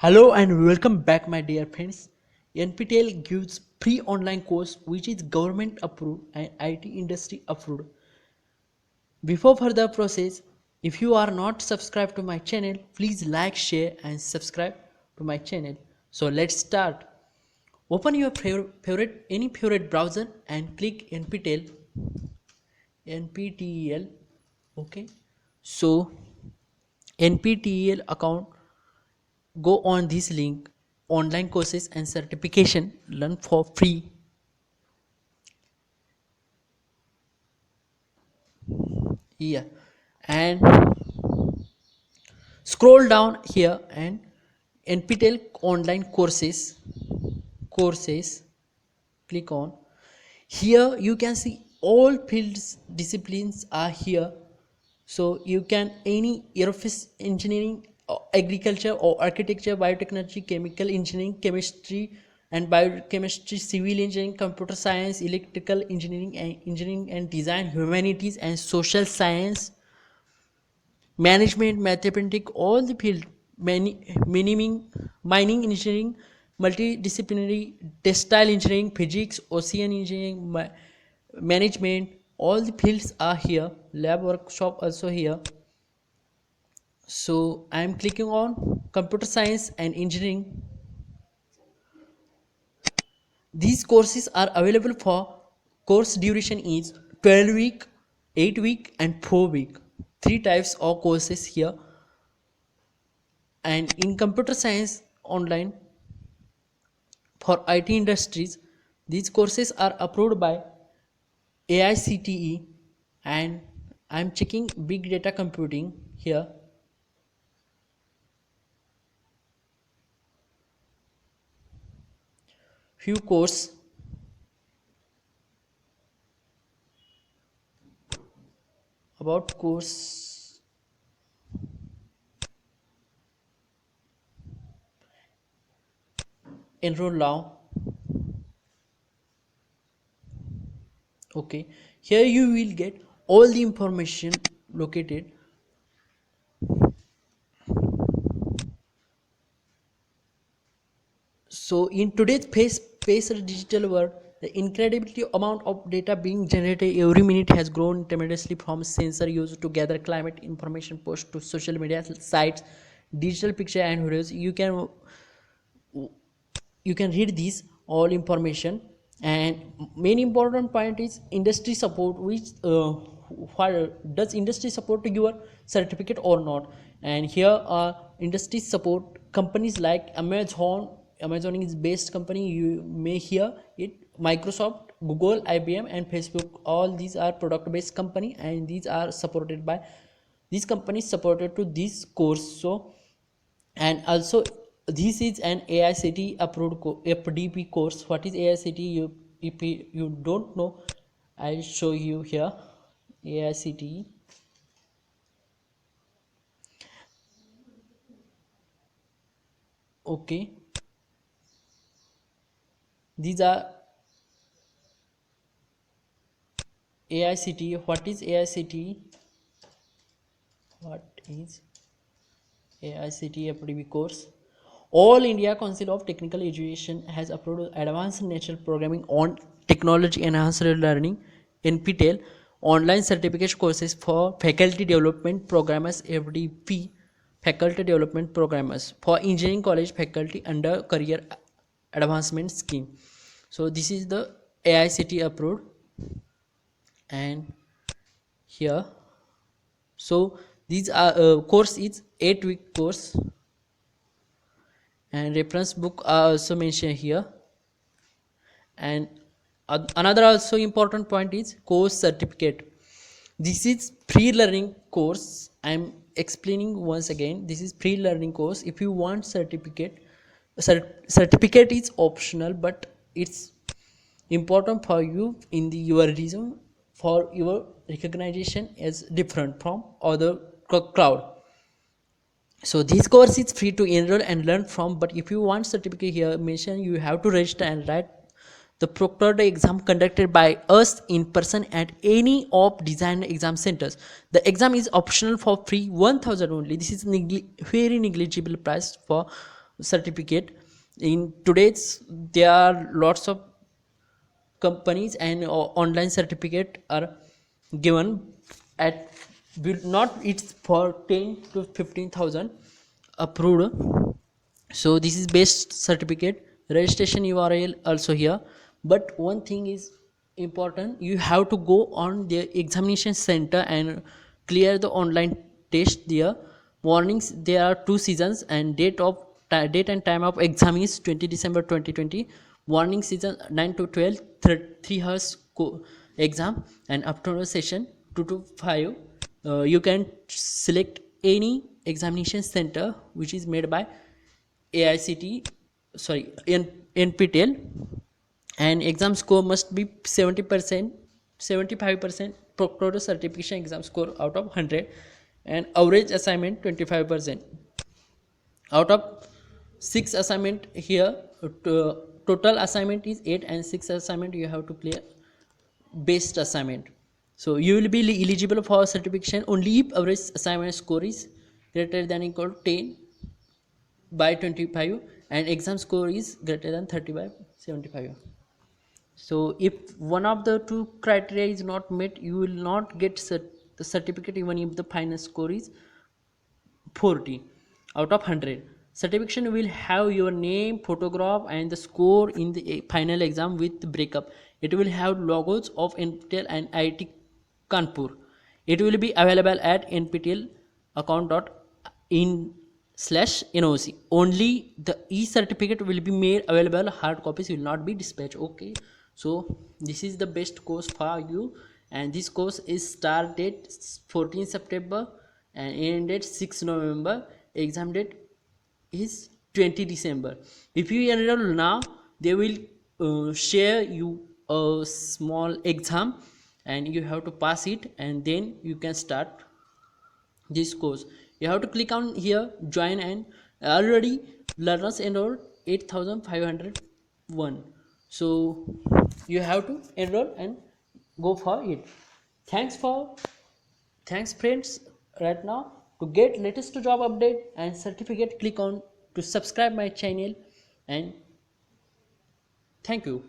Hello and welcome back my dear friends. NPTEL gives free online course which is government approved and IT industry approved. Before further process, if you are not subscribed to my channel, please like, share and subscribe to my channel. So let's start. Open your favorite browser and click NPTEL. Okay. So NPTEL account, go on this link, online courses and certification, learn for free. Yeah, and scroll down here and NPTEL online courses, click on. Here you can see all fields disciplines are here, so you can any aerospace engineering, agriculture or architecture, biotechnology, chemical engineering, chemistry and biochemistry, civil engineering, computer science, electrical engineering and design, humanities and social science, management, mathematics, all the field, mining engineering, multidisciplinary, textile engineering, physics, ocean engineering, management, all the fields are here. Lab workshop also here. So I am clicking on computer science and engineering. These courses are available for course duration is 12 week, 8 week and 4 week. Three types of courses here. And in computer science online for IT industries, these courses are approved by AICTE, and I am checking big data computing here. Few course about course. Enroll now. Okay, here you will get all the information located. So in today's paced digital world, the incredibility amount of data being generated every minute has grown tremendously, from sensor use to gather climate information, post to social media sites, digital picture and videos. You can read these all information. And main important point is industry support, which does industry support your certificate or not. And here are industry support companies like Amazon is best company, you may hear it, Microsoft, Google, IBM and Facebook, all these are product based company, and these are supported by these companies supported to this course. So, and also this is an AICTE approved FDP course. What is AICTE? If you don't know, I'll show you here. AICTE, okay, these are AICTE. What is AICTE? What is AICTE FDP course? All India Council of Technical Education has approved advanced natural programming on technology enhanced learning NPTEL online certification courses for faculty development programmers, FDP faculty development programmers for engineering college faculty under career advancement scheme. So this is the AICTE approved. And here, so these are course is 8-week course, and reference book are also mentioned here. And another also important point is course certificate. This is free learning course. I am explaining once again, this is free learning course. If you want certificate, certificate is optional, but it's important for you in the your reason, for your recognition is different from other crowd. So this course is free to enroll and learn from, but if you want certificate, here mention you have to register and write the proctored exam conducted by us in person at any of designed exam centers. The exam is optional for free 1000 only. This is very negligible price for certificate. In today's there are lots of companies and online certificate are given at will not it's for 10 to 15,000 approved. So this is best certificate. Registration URL also here, but one thing is important, you have to go on the examination center and clear the online test there. Warnings, there are two seasons and date and time of exam is 20 December 2020. Warning season 9 to 12, 3 hours exam, and afternoon session 2 to 5. You can select any examination center which is made by AICT, sorry, NPTEL, and exam score must be 70%, 75% proctored certification exam score out of 100, and average assignment 25%. Out of 6 assignment here, total assignment is 8, and 6 assignment you have to clear best assignment. So you will be eligible for certification only if average assignment score is greater than equal to 10 by 25 and exam score is greater than 30 by 75. So if one of the two criteria is not met, you will not get the certificate even if the final score is 40 out of 100. Certification will have your name, photograph, and the score in the final exam with breakup. It will have logos of NPTEL and IIT Kanpur. It will be available at nptel account.in/NOC. Only the e-certificate will be made available. Hard copies will not be dispatched. Okay, so this is the best course for you, and this course is start date 14 September and end date 6 November. Exam date is 20 December. If you enroll now, they will share you a small exam and you have to pass it, and then you can start this course. You have to click on here join, and already learners enrolled 8,501. So you have to enroll and go for it. Thanks friends. Right now, to get latest job update and certificate, click on to subscribe my channel, and thank you.